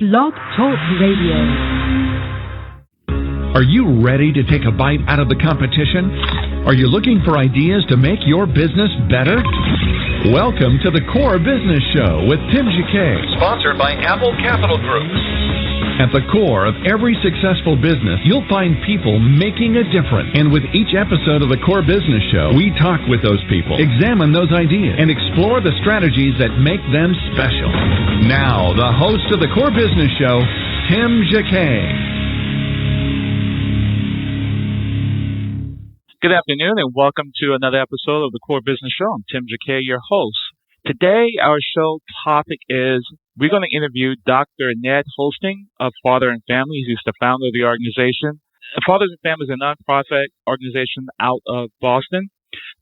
Blog Talk Radio. Are you ready to take a bite out of the competition? Are you looking for ideas to make your business better? Welcome to the Core Business Show with Tim Jacquet, sponsored by Apple Capital Group. At the core of every successful business, you'll find people making a difference. And with each episode of the Core Business Show, we talk with those people, examine those ideas, and explore the strategies that make them special. Now, the host of the Core Business Show, Tim Jacquet. Good afternoon, and welcome to another episode of the Core Business Show. I'm Tim Jacquet, your host. Today, our show topic is we're going to interview Dr. Ned Holstein of Father and Family. He's the founder of the organization. Fathers and Family is a nonprofit organization out of Boston.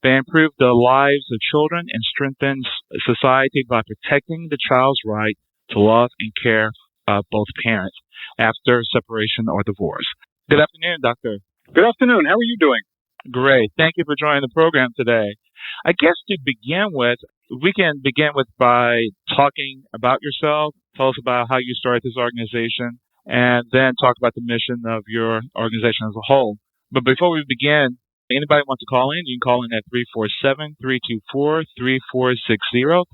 They improve the lives of children and strengthens society by protecting the child's right to love and care of both parents after separation or divorce. Good afternoon, Doctor. Good afternoon. How are you doing? Great. Thank you for joining the program today. I guess to begin with, we can begin with by talking about yourself. Tell us about how you started this organization, and then talk about the mission of your organization as a whole. But before we begin, anybody wants to call in, you can call in at 347-324-3460,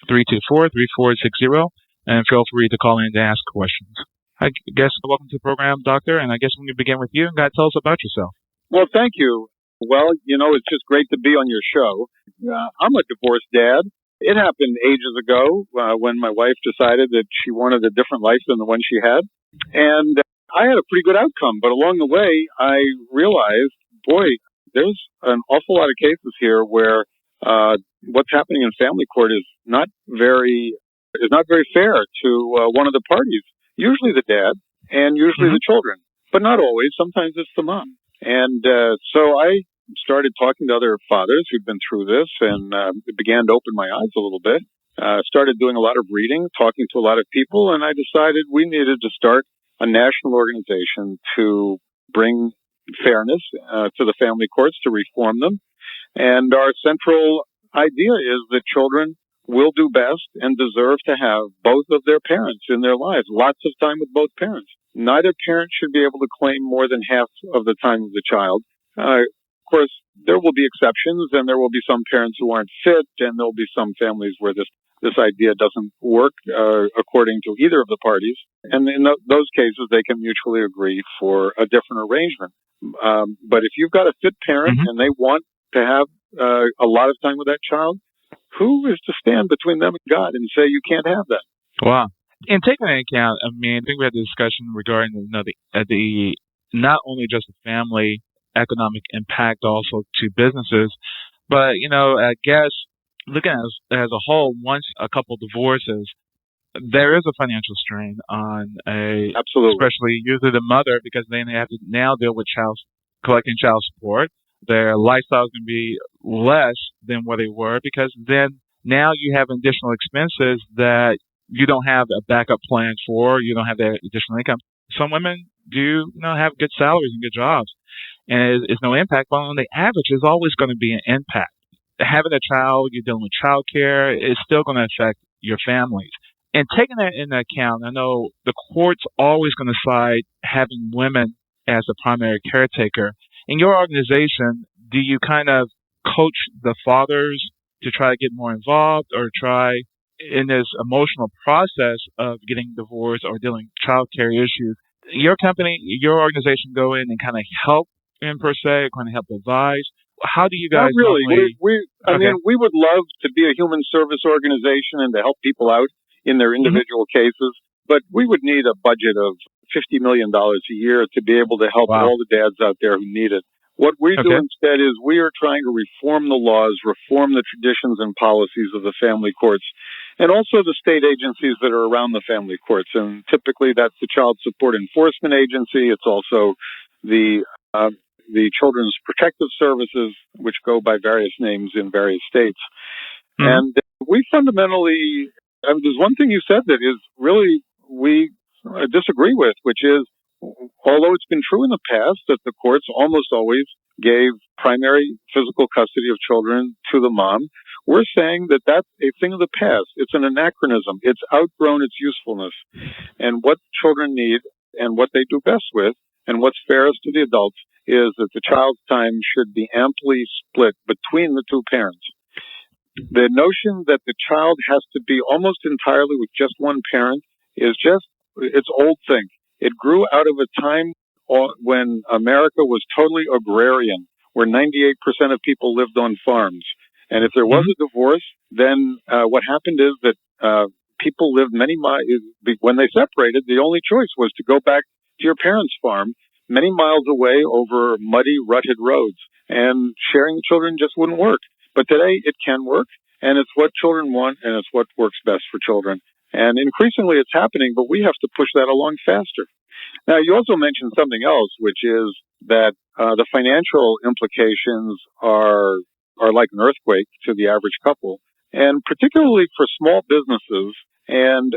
347-324-3460, and feel free to call in to ask questions. I guess welcome to the program, Doctor, and I guess we can begin with you. And tell us about yourself. Well, thank you. Well, it's just great to be on your show. I'm a divorced dad. It happened ages ago when my wife decided that she wanted a different life than the one she had. And I had a pretty good outcome. But along the way, I realized, boy, there's an awful lot of cases here where what's happening in family court is not very fair to one of the parties. Usually the dad and usually the children, but not always. Sometimes it's the mom. And so I started talking to other fathers who'd been through this, and it began to open my eyes a little bit. Started doing a lot of reading, talking to a lot of people, and I decided we needed to start a national organization to bring fairness to the family courts, to reform them. And our central idea is that children will do best and deserve to have both of their parents in their lives, lots of time with both parents. Neither parent should be able to claim more than half of the time of the child. Of course, there will be exceptions, and there will be some parents who aren't fit, and there will be some families where this idea doesn't work according to either of the parties. And in those cases, they can mutually agree for a different arrangement. But if you've got a fit parent and they want to have a lot of time with that child, who is to stand between them and God and say you can't have that? Wow. And taking into account, I think we had a discussion regarding the not only just the family economic impact also to businesses, but I guess looking at it as a whole, once a couple divorces, there is a financial strain on especially usually the mother, because they have to now deal with collecting child support. Their lifestyle is going to be less than what they were, because then now you have additional expenses that you don't have a backup plan for. You don't have that additional income. Some women do have good salaries and good jobs, and it's no impact. But on the average, there's always going to be an impact. Having a child, you're dealing with child care, is still going to affect your families. And taking that into account, I know the court's always going to side having women as the primary caretaker. In your organization, do you kind of coach the fathers to try to get more involved, or try in this emotional process of getting divorced or dealing with child care issues? Your company, your organization go in and kind of help in per se, kind of help advise? How do you guys? Not really. We would love to be a human service organization and to help people out in their individual cases, but we would need a budget of $50 million a year to be able to help all the dads out there who need it. What we do instead is we are trying to reform the laws, reform the traditions and policies of the family courts, and also the state agencies that are around the family courts. And typically that's the Child Support Enforcement Agency. It's also the Children's Protective Services, which go by various names in various states. And we fundamentally, there's one thing you said that is really we disagree with, which is, although it's been true in the past that the courts almost always gave primary physical custody of children to the mom, we're saying that that's a thing of the past. It's an anachronism. It's outgrown its usefulness. And what children need and what they do best with and what's fairest to the adults is that the child's time should be amply split between the two parents. The notion that the child has to be almost entirely with just one parent is it's old thing. It grew out of a time when America was totally agrarian, where 98% of people lived on farms. And if there was a divorce, then what happened is that people lived many miles. When they separated, the only choice was to go back to your parents' farm many miles away over muddy, rutted roads. And sharing children just wouldn't work. But today it can work, and it's what children want, and it's what works best for children. And increasingly it's happening, but we have to push that along faster. Now, you also mentioned something else, which is that the financial implications are like an earthquake to the average couple, and particularly for small businesses and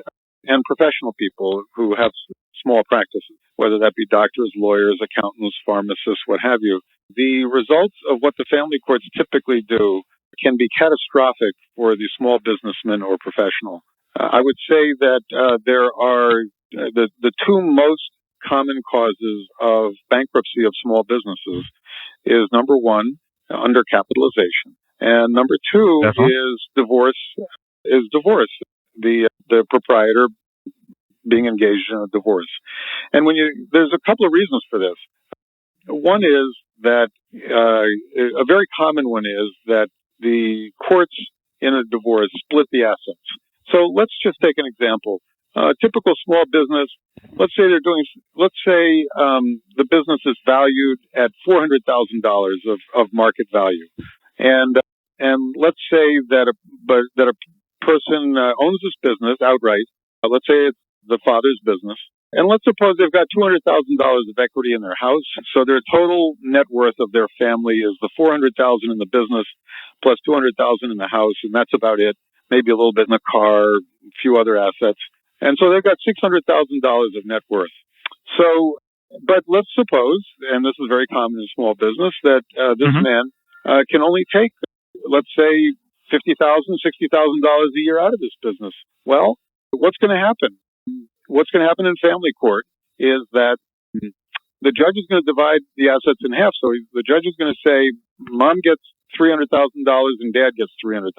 professional people who have small practices, whether that be doctors, lawyers, accountants, pharmacists, what have you. The results of what the family courts typically do can be catastrophic for the small businessman or professional. I would say that there are the two most common causes of bankruptcy of small businesses is, number one, undercapitalization, and number two is divorce. The proprietor being engaged in a divorce. And there's a couple of reasons for this. One is that a very common one is that the courts in a divorce split the assets. So let's just take an example. Typical small business. Let's say the business is valued at $400,000 of market value, and let's say that a person owns this business outright. Let's say it's the father's business. And let's suppose they've got $200,000 of equity in their house. So their total net worth of their family is the $400,000 in the business plus $200,000 in the house, and that's about it. Maybe a little bit in the car, a few other assets. And so they've got $600,000 of net worth. So, but let's suppose, and this is very common in small business, that this man can only take, let's say, $50,000, $60,000 a year out of this business. Well, what's going to happen? What's going to happen in family court is that the judge is going to divide the assets in half. So the judge is going to say, Mom gets $300,000 and Dad gets $300,000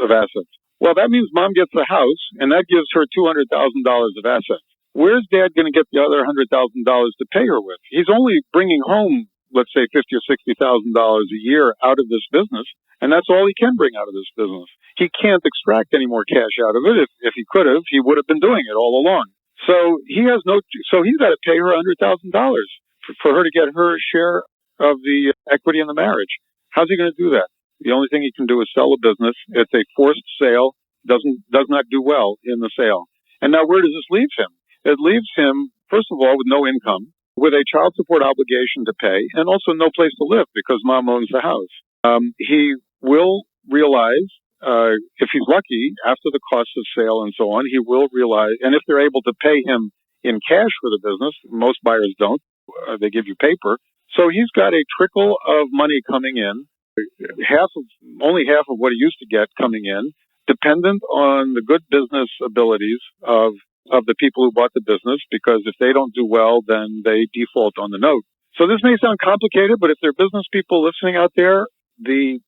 of assets. Well, that means Mom gets the house, and that gives her $200,000 of assets. Where's Dad going to get the other $100,000 to pay her with? He's only bringing home, let's say, $50,000 or $60,000 a year out of this business, and that's all he can bring out of this business. He can't extract any more cash out of it. If he could have, he would have been doing it all along. So he's got to pay her $100,000 for her to get her share of the equity in the marriage. How's he going to do that? The only thing he can do is sell a business. It's a forced sale. Does not do well in the sale. And now where does this leave him? It leaves him, first of all, with no income, with a child support obligation to pay, and also no place to live because Mom owns the house. He will realize, if he's lucky, after the cost of sale and so on, he will realize, and if they're able to pay him in cash for the business, most buyers don't, they give you paper. So he's got a trickle of money coming in, only half of what he used to get coming in, dependent on the good business abilities of the people who bought the business, because if they don't do well, then they default on the note. So this may sound complicated, but if there are business people listening out there, this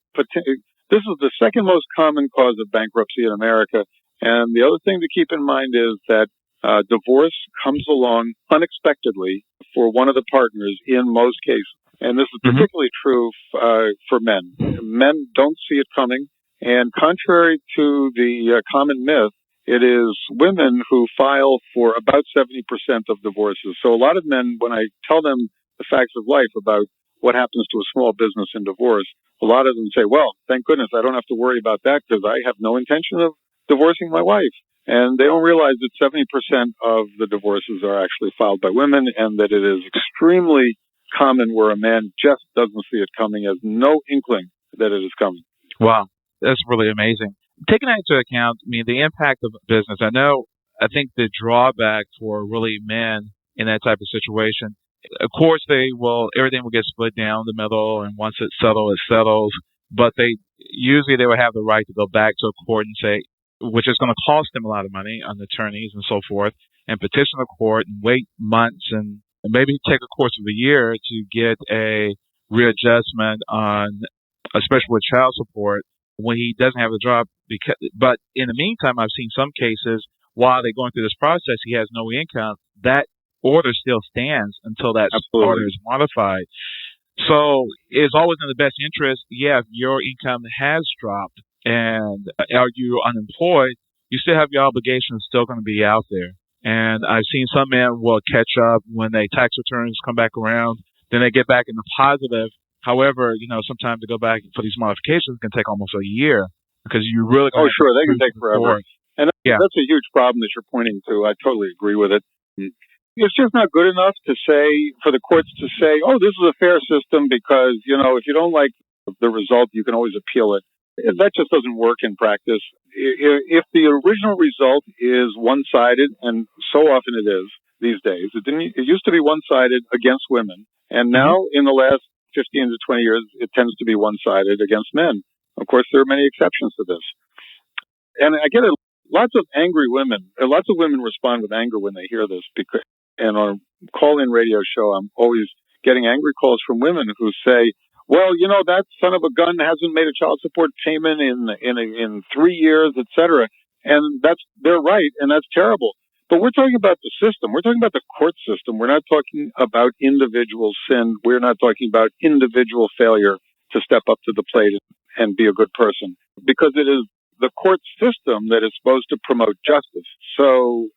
is the second most common cause of bankruptcy in America. And the other thing to keep in mind is that divorce comes along unexpectedly for one of the partners in most cases. And this is particularly true for men. Men don't see it coming. And contrary to the common myth, it is women who file for about 70% of divorces. So a lot of men, when I tell them the facts of life about what happens to a small business in divorce, a lot of them say, well, thank goodness I don't have to worry about that because I have no intention of divorcing my wife. And they don't realize that 70% of the divorces are actually filed by women, and that it is extremely common where a man just doesn't see it coming, has no inkling that it is coming. Wow, that's really amazing. Taking that into account, I mean, the impact of business, I think the drawback for really men in that type of situation, of course, everything will get split down the middle, and once it's settled, it settles. But they usually they would have the right to go back to a court and say, which is going to cost them a lot of money on attorneys and so forth, and petition the court and wait months and maybe take a course of a year to get a readjustment on, especially with child support, when he doesn't have a job. But in the meantime, I've seen some cases while they're going through this process, he has no income. That order still stands until that order is modified. So it's always in the best interest. Yeah, if your income has dropped and are you unemployed, you still have your obligations still going to be out there. And I've seen some men will catch up when their tax returns come back around. Then they get back in the positive. However, sometimes to go back for these modifications can take almost a year because you really. Oh, sure, they can take forever. And that's a huge problem that you're pointing to. I totally agree with it. It's just not good enough for the courts to say, oh, this is a fair system because, if you don't like the result, you can always appeal it. That just doesn't work in practice. If the original result is one-sided, and so often it is these days, it used to be one-sided against women, and now in the last 15 to 20 years, it tends to be one-sided against men. Of course, there are many exceptions to this. And I get it. Lots of angry women. Lots of women respond with anger when they hear this. And on our call-in radio show, I'm always getting angry calls from women who say, "Well, that son of a gun hasn't made a child support payment in 3 years, etc." And they're right, and that's terrible. But we're talking about the system. We're talking about the court system. We're not talking about individual sin. We're not talking about individual failure to step up to the plate and be a good person, because it is the court system that is supposed to promote justice. So,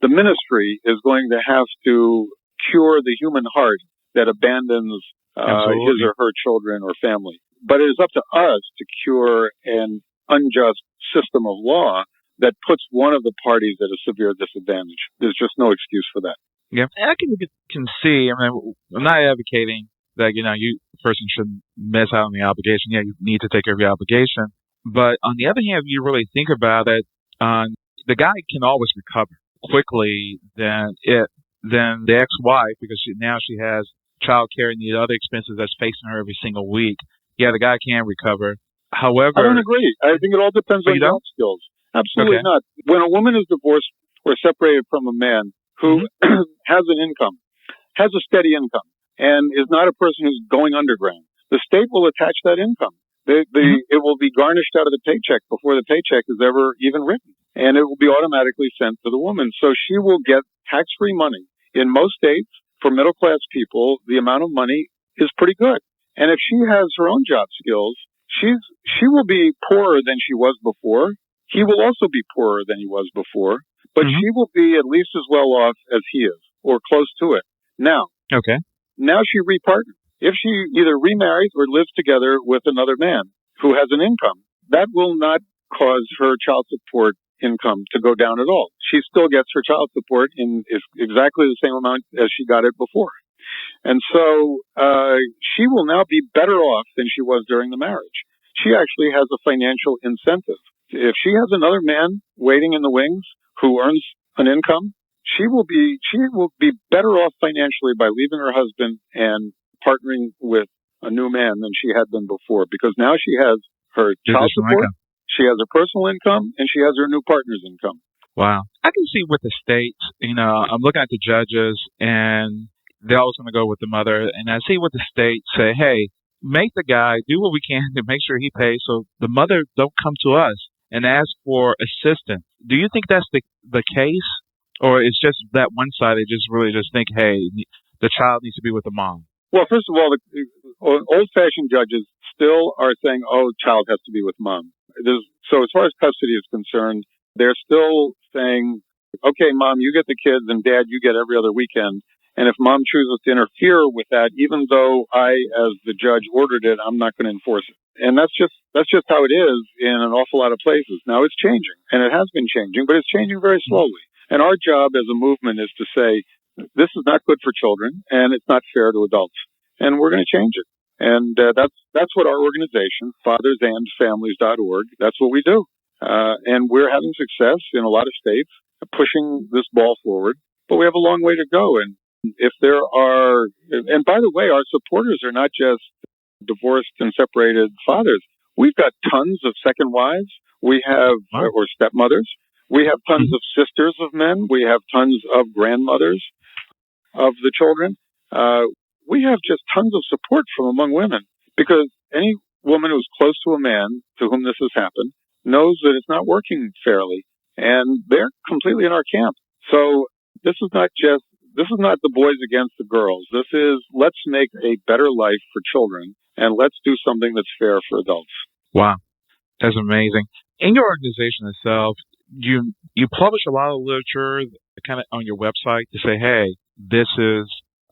the ministry is going to have to cure the human heart that abandons his or her children or family. But it is up to us to cure an unjust system of law that puts one of the parties at a severe disadvantage. There's just no excuse for that. Yeah, I can see. I mean, I'm not advocating that you person should miss out on the obligation. Yeah, you need to take care of your obligation. But on the other hand, if you really think about it, the guy can always recover quickly than the ex-wife, because now she has child care and the other expenses that's facing her every single week. Yeah, the guy can recover. However, I don't agree. I think it all depends on job skills. Absolutely not. When a woman is divorced or separated from a man who has an income, has a steady income, and is not a person who's going underground, the state will attach that income. It will be garnished out of the paycheck before the paycheck is ever even written, and it will be automatically sent to the woman. So she will get tax-free money. In most states, for middle-class people, the amount of money is pretty good. And if she has her own job skills, she will be poorer than she was before. He will also be poorer than he was before, but she will be at least as well off as he is, or close to it. Now she repartners. If she either remarries or lives together with another man who has an income, that will not cause her child support income to go down at all. She still gets her child support in exactly the same amount as she got it before. And so she will now be better off than she was during the marriage. She actually has a financial incentive. If she has another man waiting in the wings who earns an income, she will be better off financially by leaving her husband and partnering with a new man than she had been before, because now she has her child support, she has her personal income, and she has her new partner's income. Wow. I can see with the states, I'm looking at the judges, and they're always going to go with the mother, and I see what the states say, hey, make the guy do what we can to make sure he pays so the mother don't come to us and ask for assistance. Do you think that's the case? Or it's just that one side, they just really just think, hey, the child needs to be with the mom? Well, first of all, the old-fashioned judges still are saying, oh, child has to be with mom. So as far as custody is concerned, they're still saying, okay, mom, you get the kids, and dad, you get every other weekend. And if mom chooses to interfere with that, even though I, as the judge, ordered it, I'm not going to enforce it. And that's just how it is in an awful lot of places. Now, it's changing, and it has been changing, but it's changing very slowly. And our job as a movement is to say, this is not good for children, and it's not fair to adults. And we're going to change it. And that's what our organization, fathersandfamilies.org, that's what we do. And we're having success in a lot of states, pushing this ball forward. But we have a long way to go. And if there are, and by the way, our supporters are not just divorced and separated fathers. We've got tons of second wives. We have, or stepmothers. We have tons of sisters of men. We have tons of grandmothers of the children. We have just tons of support from among women, because any woman who's close to a man to whom this has happened knows that it's not working fairly, and they're completely in our camp. So this is not the boys against the girls. This is, let's make a better life for children, and let's do something that's fair for adults. Wow, that's amazing. In your organization itself, you publish a lot of literature kind of on your website to say, hey, this is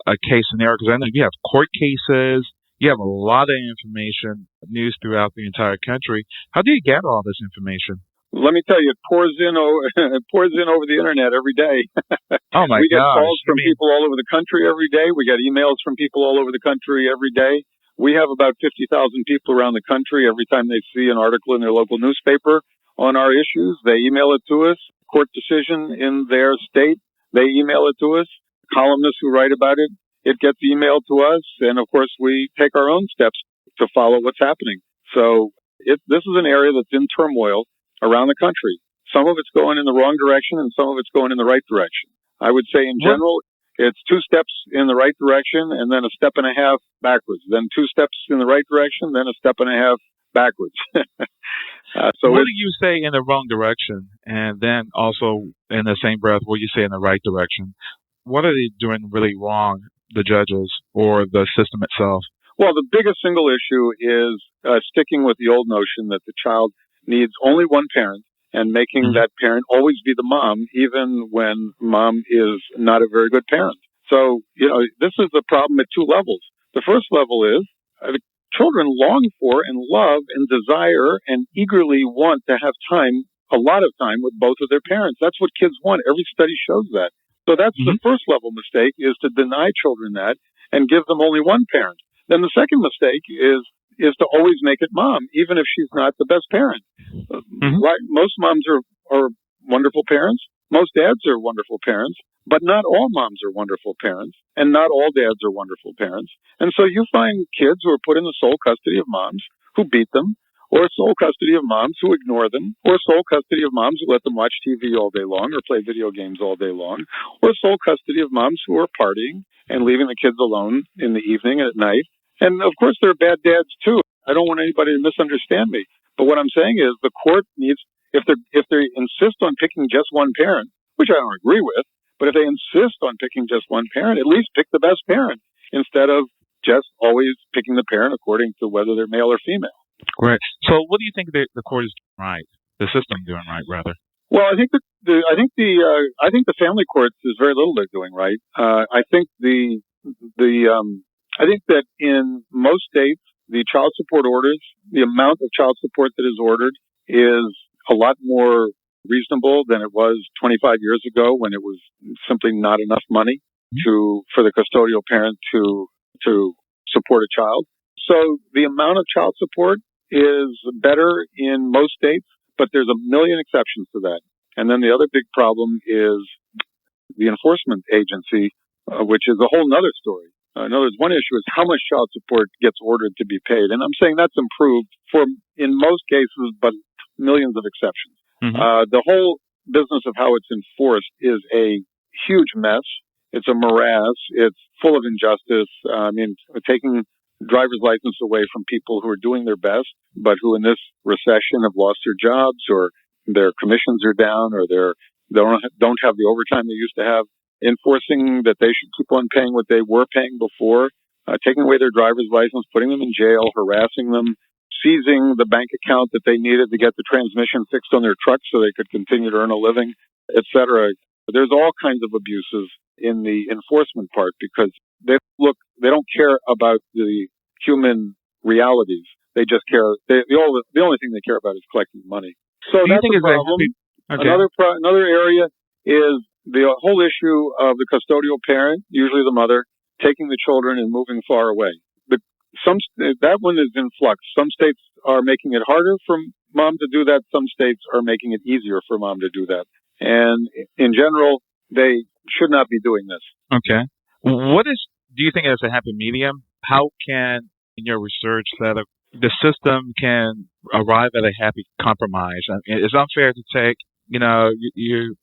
a case scenario, because I know you have court cases, you have a lot of information, news throughout the entire country. How do you gather all this information? Let me tell you, it pours in over the internet every day. Oh my gosh. We get calls from people all over the country every day. We get emails from people all over the country every day. We have about 50,000 people around the country. Every time they see an article in their local newspaper on our issues, they email it to us. Court decision in their state, they email it to us. Columnists who write about it, it gets emailed to us. And of course, we take our own steps to follow what's happening. So this is an area that's in turmoil around the country. Some of it's going in the wrong direction, and some of it's going in the right direction. I would say in general, it's 2 steps in the right direction and then a step and a half backwards. Then 2 steps in the right direction, then a step and a half backwards. So what do you say in the wrong direction? And then also in the same breath, what do you say in the right direction? What are they doing really wrong, the judges or the system itself? Well, the biggest single issue is sticking with the old notion that the child needs only one parent, and making that parent always be the mom, even when mom is not a very good parent. So, this is the problem at 2 levels. The first level is the children long for and love and desire and eagerly want to have time, a lot of time, with both of their parents. That's what kids want. Every study shows that. So that's the first level mistake, is to deny children that and give them only one parent. Then the second mistake is to always make it mom, even if she's not the best parent. Right? Most moms are wonderful parents. Most dads are wonderful parents, but not all moms are wonderful parents, and not all dads are wonderful parents. And so you find kids who are put in the sole custody of moms who beat them, or sole custody of moms who ignore them, or sole custody of moms who let them watch TV all day long or play video games all day long, or sole custody of moms who are partying and leaving the kids alone in the evening and at night. And of course, there are bad dads too. I don't want anybody to misunderstand me. But what I'm saying is the court needs, if they insist on picking just one parent, which I don't agree with, but if they insist on picking just one parent, at least pick the best parent instead of just always picking the parent according to whether they're male or female. Right. So what do you think the court is doing right? The system doing right, rather? Well, I think the family courts is very little they're doing right. I think I think that in most states, the child support orders, the amount of child support that is ordered is a lot more reasonable than it was 25 years ago, when it was simply not enough money for the custodial parent to support a child. So the amount of child support is better in most states, but there's a million exceptions to that. And then the other big problem is the enforcement agency, which is a whole nother story. In other words, one issue is how much child support gets ordered to be paid. And I'm saying that's improved in most cases, but millions of exceptions. The whole business of how it's enforced is a huge mess. It's a morass. It's full of injustice. Taking driver's license away from people who are doing their best, but who in this recession have lost their jobs, or their commissions are down, or they don't have the overtime they used to have. Enforcing that they should keep on paying what they were paying before, taking away their driver's license, putting them in jail, harassing them, seizing the bank account that they needed to get the transmission fixed on their truck so they could continue to earn a living, etc. There's all kinds of abuses in the enforcement part, because they don't care about the human realities. They just care. The only thing they care about is collecting money. So that's a problem. Okay. Another area is the whole issue of the custodial parent, usually the mother, taking the children and moving far away. That one is in flux. Some states are making it harder for mom to do that. Some states are making it easier for mom to do that. And in general, they should not be doing this. Okay. Do you think there's a happy medium? How can in your research that the system can arrive at a happy compromise. I mean, it's unfair to take,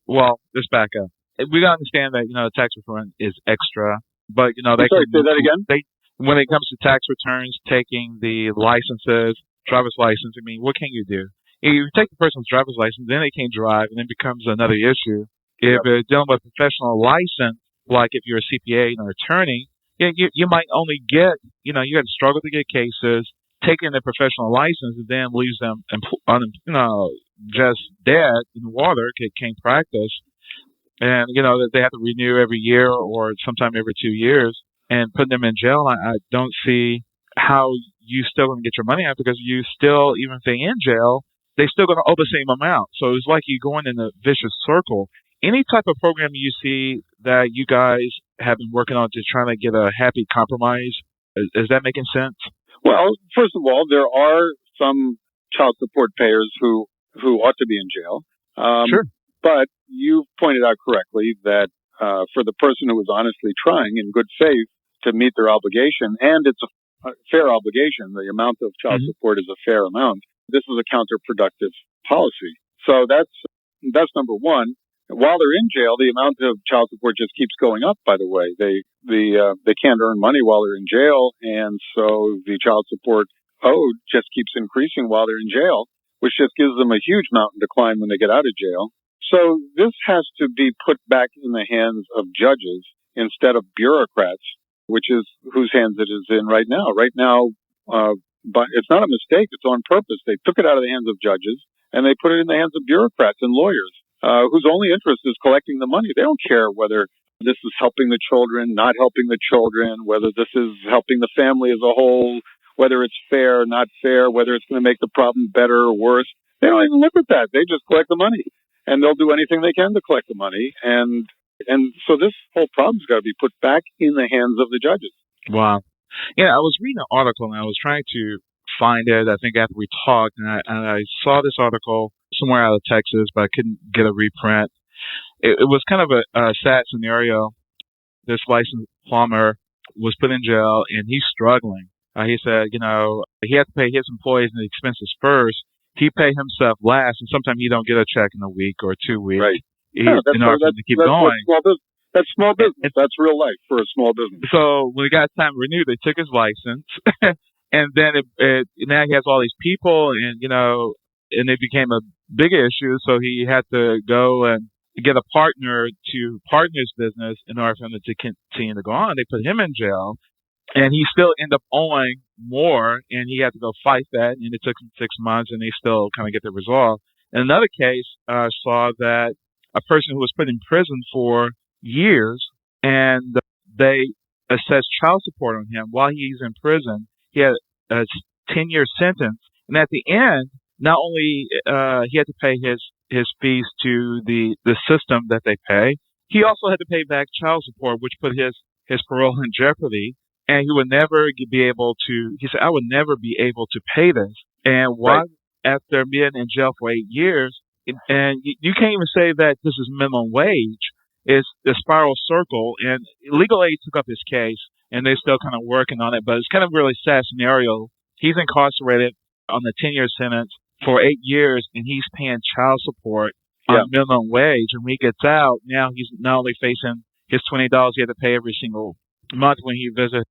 well, let's back up. We gotta understand that, tax reform is extra, but, say that again? When it comes to tax returns, taking the licenses, driver's license, I mean, what can you do? You take the person's driver's license, then they can't drive, and then it becomes another issue. If you're dealing with a professional license, like if you're a CPA or attorney, you might only get, you got to struggle to get cases. Taking a professional license and then leaves them, just dead in the water, can't practice. And, that they have to renew every year or sometime every 2 years, and put them in jail. I don't see how you still going to get your money out, because you still, even if they're in jail, they're still going to owe the same amount. So it's like you're going in a vicious circle. Any type of program you see that you guys have been working on to try to get a happy compromise, is that making sense? Well, first of all, there are some child support payers who ought to be in jail. Sure. But you pointed out correctly that for the person who was honestly trying in good faith to meet their obligation, and it's a fair obligation, the amount of child support is a fair amount, this is a counterproductive policy. So that's number one. While they're in jail, the amount of child support just keeps going up, by the way. They can't earn money while they're in jail, and so the child support owed just keeps increasing while they're in jail, which just gives them a huge mountain to climb when they get out of jail. So this has to be put back in the hands of judges instead of bureaucrats, which is whose hands it is in right now. Right now, but it's not a mistake. It's on purpose. They took it out of the hands of judges and they put it in the hands of bureaucrats and lawyers, whose only interest is collecting the money. They don't care whether this is helping the children, not helping the children, whether this is helping the family as a whole, whether it's fair, not fair, whether it's going to make the problem better or worse. They don't even look at that. They just collect the money. And they'll do anything they can to collect the money. And so this whole problem's got to be put back in the hands of the judges. Wow. Yeah, I was reading an article, and I was trying to find it, I think, after we talked, and I saw this article somewhere out of Texas, but I couldn't get a reprint. It was kind of a sad scenario. This licensed plumber was put in jail, and he's struggling. He said, he had to pay his employees and the expenses first. He pay himself last, and sometimes he don't get a check in a week or 2 weeks. Right. In order to keep going. That's small business. That's real life for a small business. So when he got time renewed, they took his license, and then now he has all these people, and and it became a big issue. So he had to go and get a partner to partner his business in order for him to continue to go on. They put him in jail. And he still ended up owing more, and he had to go fight that, and it took him 6 months, and they still kind of get the resolve. In another case, I saw that a person who was put in prison for years, and they assessed child support on him while he's in prison. He had a 10-year sentence, and at the end, not only he had to pay his fees to the system that they pay, he also had to pay back child support, which put his parole in jeopardy. And he would never be able to, he said, I would never be able to pay this. And why, after being in jail for 8 years, and you can't even say that this is minimum wage, it's the spiral circle. And Legal Aid took up his case, and they're still kind of working on it. But it's kind of a really sad scenario. He's incarcerated on the 10-year sentence for 8 years, and he's paying child support on minimum wage. And when he gets out, now he's not only facing his $20 he had to pay every single month when he visits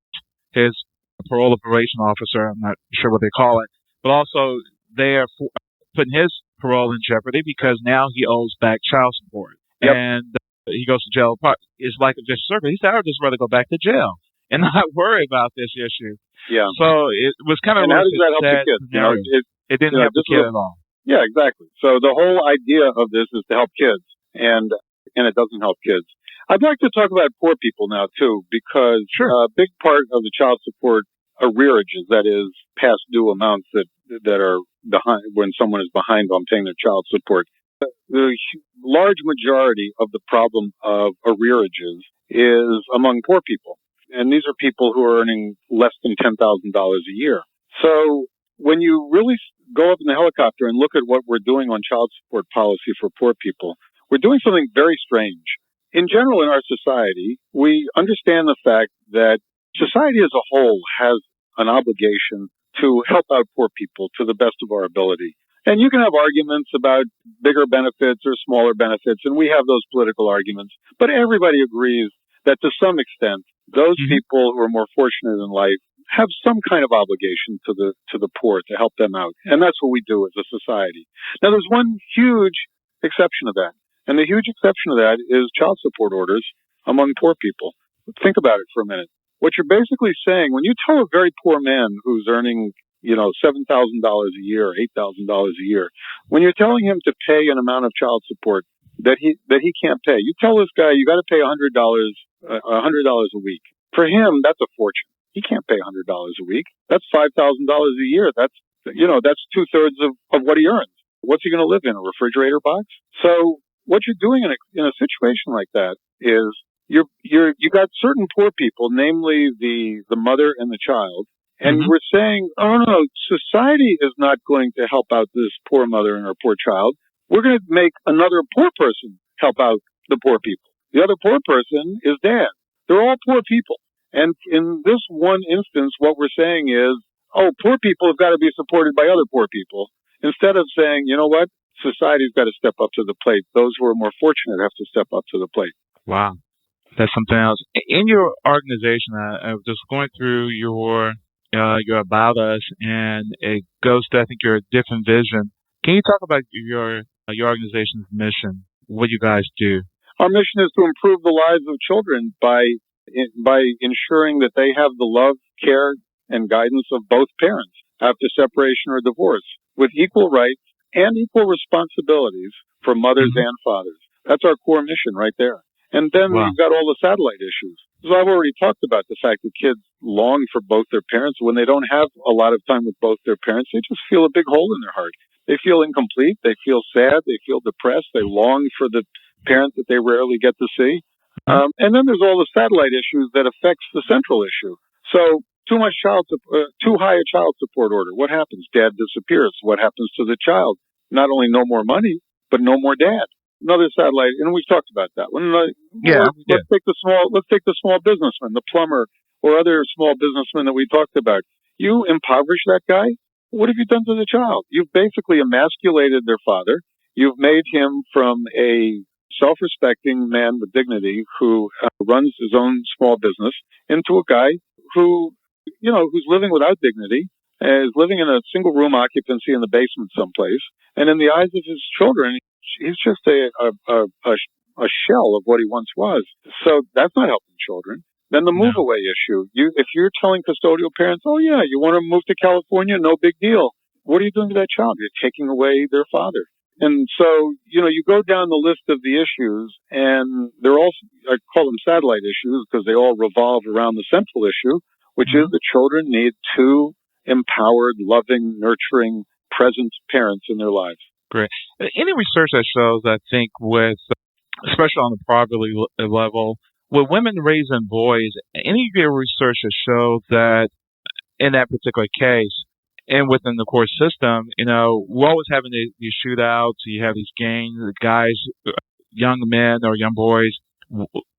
his parole or probation officer, I'm not sure what they call it, but also they are putting his parole in jeopardy because now he owes back child support. Yep. And he goes to jail. It's like a vicious circle. He said, I would just rather go back to jail and not worry about this issue. Yeah. So it was kind of how does that help the kid? It didn't help the kid at all. Yeah, exactly. So the whole idea of this is to help kids, and it doesn't help kids. I'd like to talk about poor people now, too, because a big part of the child support arrearages, that is, past due amounts that are behind when someone is behind on paying their child support. The large majority of the problem of arrearages is among poor people. And these are people who are earning less than $10,000 a year. So when you really go up in the helicopter and look at what we're doing on child support policy for poor people, we're doing something very strange. In general, in our society, we understand the fact that society as a whole has an obligation to help out poor people to the best of our ability. And you can have arguments about bigger benefits or smaller benefits, and we have those political arguments. But everybody agrees that to some extent, those people who are more fortunate in life have some kind of obligation to the poor to help them out. And that's what we do as a society. Now, there's one huge exception to that. And the huge exception to that is child support orders among poor people. Think about it for a minute. What you're basically saying, when you tell a very poor man who's earning, $7,000 a year, $8,000 a year, when you're telling him to pay an amount of child support that he can't pay, you tell this guy you got to pay $100 a week. For him, that's a fortune. He can't pay $100 a week. That's $5,000 a year. That's 2/3 of what he earns. What's he going to live in? A refrigerator box? So what you're doing in a situation like that is you got certain poor people, namely the mother and the child, and we're saying, oh no, society is not going to help out this poor mother and her poor child. We're going to make another poor person help out the poor people. The other poor person is dad. They're all poor people. And in this one instance, what we're saying is, oh, poor people have got to be supported by other poor people. Instead of saying, you know what, society's got to step up to the plate. Those who are more fortunate have to step up to the plate. Wow. That's something else. In your organization, I was just going through your About Us, and it goes to, I think, your different vision. Can you talk about your organization's mission, what you guys do? Our mission is to improve the lives of children by ensuring that they have the love, care, and guidance of both parents after separation or divorce, with equal rights and equal responsibilities for mothers and fathers. That's our core mission right there. And then we've got all the satellite issues. So I've already talked about the fact that kids long for both their parents. When they don't have a lot of time with both their parents, they just feel a big hole in their heart. They feel incomplete. They feel sad. They feel depressed. They long for the parent that they rarely get to see. And then there's all the satellite issues that affects the central issue. So too high a child support order. What happens? Dad disappears. What happens to the child? Not only no more money, but no more dad. Another satellite, and we've talked about that one. Let's take the small businessman, the plumber, or other small businessman that we talked about. You impoverish that guy. What have you done to the child? You've basically emasculated their father. You've made him from a self-respecting man with dignity who runs his own small business into a guy who's living without dignity, is living in a single room occupancy in the basement someplace, and in the eyes of his children, he's just a shell of what he once was. So that's not helping children. Then the move away issue. If you're telling custodial parents, oh yeah, you want to move to California, no big deal. What are you doing to that child? You're taking away their father. And so, you go down the list of the issues, and they're all, I call them satellite issues because they all revolve around the central issue, which is the children need two empowered, loving, nurturing, present parents in their lives. Great. Any research that shows, I think, especially on the poverty level, with women raising boys, any of your research that shows that in that particular case, and within the court system, we're always having these shootouts. You have these gangs, guys, young men or young boys,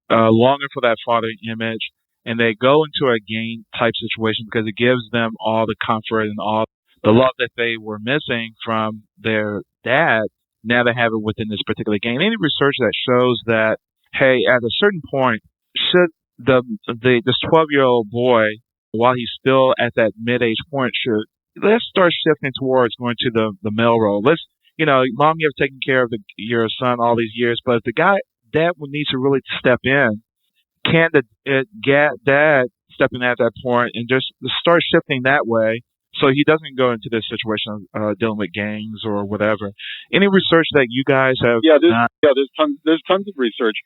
longing for that father image, and they go into a gang type situation because it gives them all the comfort and all the love that they were missing from their dad. Now they have it within this particular gang. Any research that shows that, hey, at a certain point, should this 12-year-old boy, while he's still at that mid-age point, let's start shifting towards going to the male role. Mom, you have taken care of your son all these years, but the dad needs to really step in. Can dad step in at that point and just start shifting that way so he doesn't go into this situation dealing with gangs or whatever? Any research that you guys have? There's tons of research.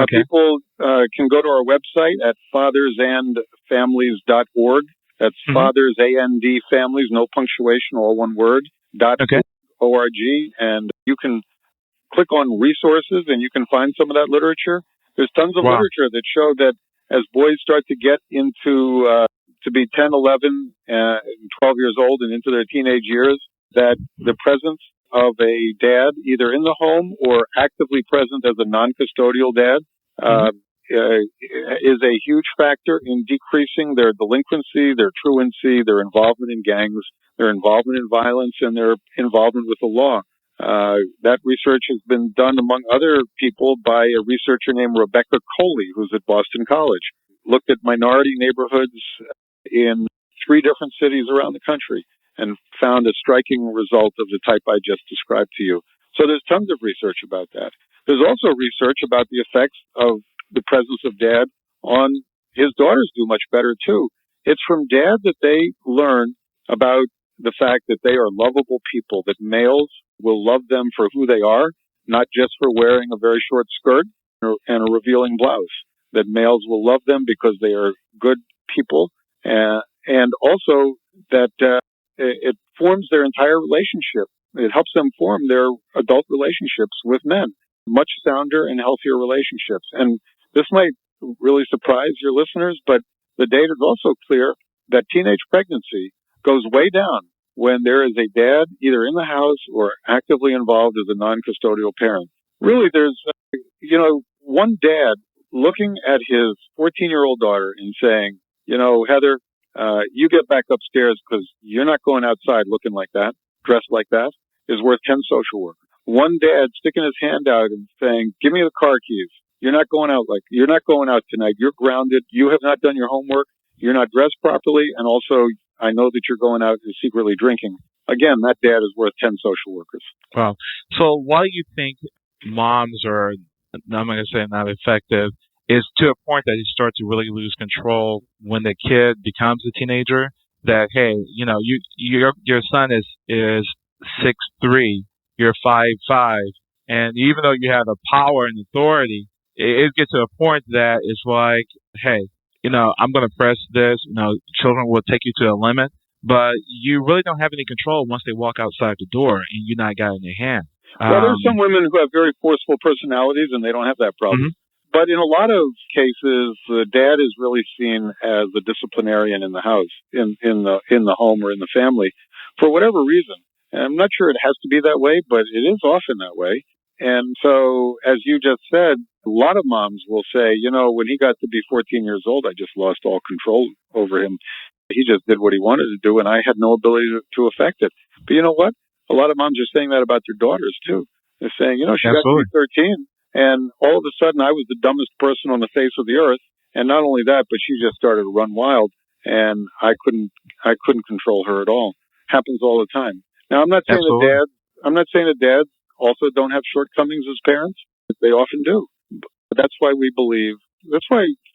People can go to our website at fathersandfamilies.org. That's Fathers, A-N-D, families, no punctuation, all one word, .org. And you can click on resources and you can find some of that literature. There's tons of literature that show that as boys start to get into, to be 10, 11, and 12 years old and into their teenage years, that the presence of a dad, either in the home or actively present as a non-custodial dad, is a huge factor in decreasing their delinquency, their truancy, their involvement in gangs, their involvement in violence, and their involvement with the law. That research has been done, among other people, by a researcher named Rebecca Coley, who's at Boston College. Looked at minority neighborhoods in 3 different cities around the country and found a striking result of the type I just described to you. So there's tons of research about that. There's also research about the effects of the presence of dad on his daughters do much better too. It's from dad that they learn about the fact that they are lovable people, that males will love them for who they are, not just for wearing a very short skirt and a revealing blouse, that males will love them because they are good people, and also that it forms their entire relationship. It helps them form their adult relationships with men, much sounder and healthier relationships. And this might really surprise your listeners, but the data is also clear that teenage pregnancy goes way down when there is a dad either in the house or actively involved as a non-custodial parent. Really, there's, one dad looking at his 14-year-old daughter and saying, Heather, you get back upstairs because you're not going outside looking like that, dressed like that, is worth 10 social workers. One dad sticking his hand out and saying, give me the car keys. You're not going out tonight. You're grounded. You have not done your homework. You're not dressed properly. And also, I know that you're going out and secretly drinking. Again, that dad is worth 10 social workers. Wow. So why do you think moms are, I'm going to say not effective, is to a point that you start to really lose control when the kid becomes a teenager? That, hey, your son is 6'3", you're 5'5", and even though you have the power and authority, it gets to a point that it's like, hey, I'm going to press this. Children will take you to a limit, but you really don't have any control once they walk outside the door and you're not got it in your hand. Well, there's some women who have very forceful personalities and they don't have that problem. Mm-hmm. But in a lot of cases, the dad is really seen as the disciplinarian in the house, in the home or in the family, for whatever reason. And I'm not sure it has to be that way, but it is often that way. And so, as you just said, a lot of moms will say, when he got to be 14 years old, I just lost all control over him. He just did what he wanted to do, and I had no ability to affect it. But you know what? A lot of moms are saying that about their daughters, too. They're saying, she Absolutely. got to be 13, and all of a sudden I was the dumbest person on the face of the earth. And not only that, but she just started to run wild, and I couldn't control her at all. Happens all the time. Now, I'm not saying that dads also don't have shortcomings as parents. They often do. But that's why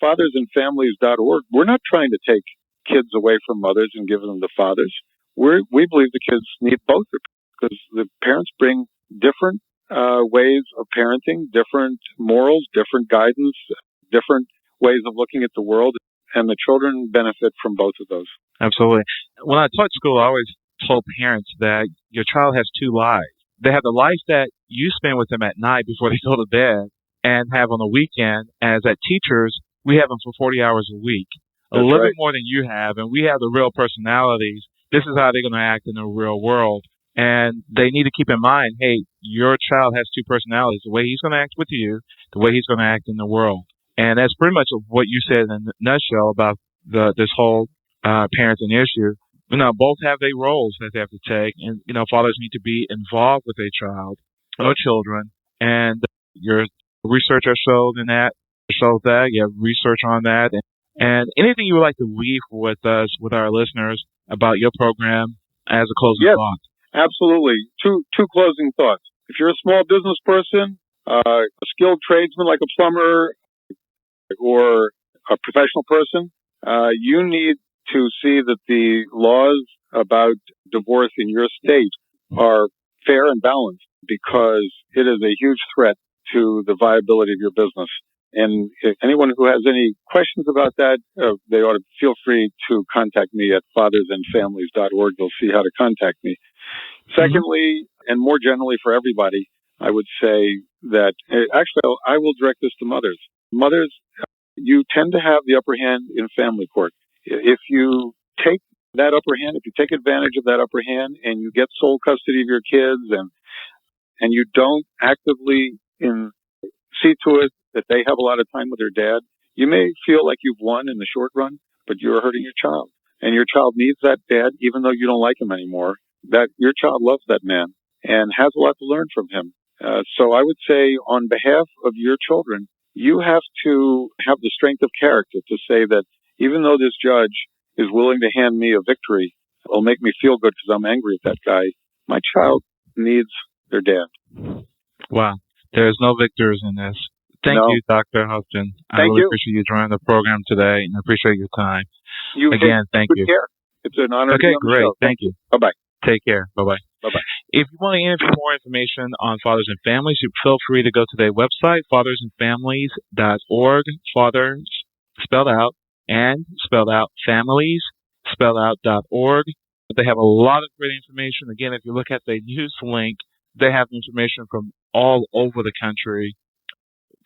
fathersandfamilies.org, we're not trying to take kids away from mothers and give them to fathers. We believe the kids need both because the parents bring different ways of parenting, different morals, different guidance, different ways of looking at the world, and the children benefit from both of those. Absolutely. When I taught school, I always told parents that your child has 2 lives. They have the life that you spend with them at night before they go to bed and have on the weekend. As teachers, we have them for 40 hours a week, a little bit more than you have, and we have the real personalities. This is how they're going to act in the real world. And they need to keep in mind, hey, your child has 2 personalities, the way he's going to act with you, the way he's going to act in the world. And that's pretty much what you said in a nutshell about this whole parenting issue. Both have their roles that they have to take, and fathers need to be involved with their child or children. And your research shows that you have research on that. And anything you would like to leave with us, with our listeners, about your program as a closing thought? Absolutely. Two closing thoughts. If you're a small business person, a skilled tradesman like a plumber, or a professional person, you need to see that the laws about divorce in your state are fair and balanced, because it is a huge threat to the viability of your business. And if anyone who has any questions about that, they ought to feel free to contact me at fathersandfamilies.org. They'll see how to contact me. Secondly, and more generally for everybody, I would say that, actually, I will direct this to mothers. Mothers, you tend to have the upper hand in family court. If you take that upper hand, if you take advantage of that upper hand and you get sole custody of your kids and you don't actively see to it that they have a lot of time with their dad, You may feel like you've won in the short run, but you're hurting your child. And your child needs that dad, even though you don't like him anymore. That your child loves that man and has a lot to learn from him. So I would say on behalf of your children, you have to have the strength of character to say that even though this judge is willing to hand me a victory, it'll make me feel good because I'm angry at that guy. My child needs their dad. Wow. There's no victors in this. Thank you, Dr. Holstein. I really appreciate you joining the program today, and I appreciate your time. Thank you. Care. It's an honor to be on the great. show. Thank you. Bye-bye. Take care. Bye-bye. Bye-bye. If you want to get more information on fathers and families, you feel free to go to their website, fathersandfamilies.org. Fathers, spelled out, and spelled out, families, spelled out, .org. They have a lot of great information. Again, if you look at the news link, they have information from all over the country,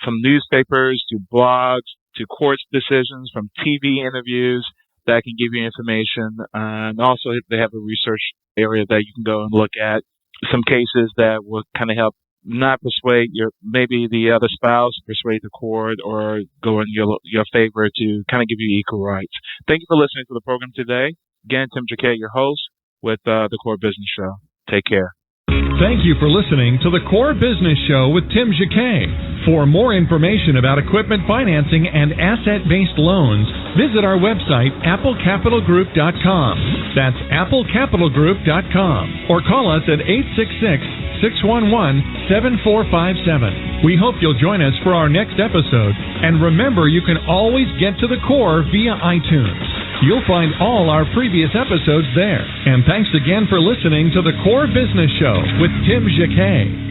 from newspapers to blogs to court decisions, from TV interviews that can give you information. And also, they have a research area that you can go and look at some cases that will kind of help not persuade maybe the other spouse, persuade the court, or go in your favor to kind of give you equal rights. Thank you for listening to the program today. Again, Tim Jacquet, your host with the Core Business Show. Take care. Thank you for listening to the Core Business Show with Tim Jacquet. For more information about equipment financing and asset-based loans, visit our website, applecapitalgroup.com. That's applecapitalgroup.com. Or call us at 866-611-7457. We hope you'll join us for our next episode. And remember, you can always get to the core via iTunes. You'll find all our previous episodes there. And thanks again for listening to the Core Business Show with Tim Jacquet.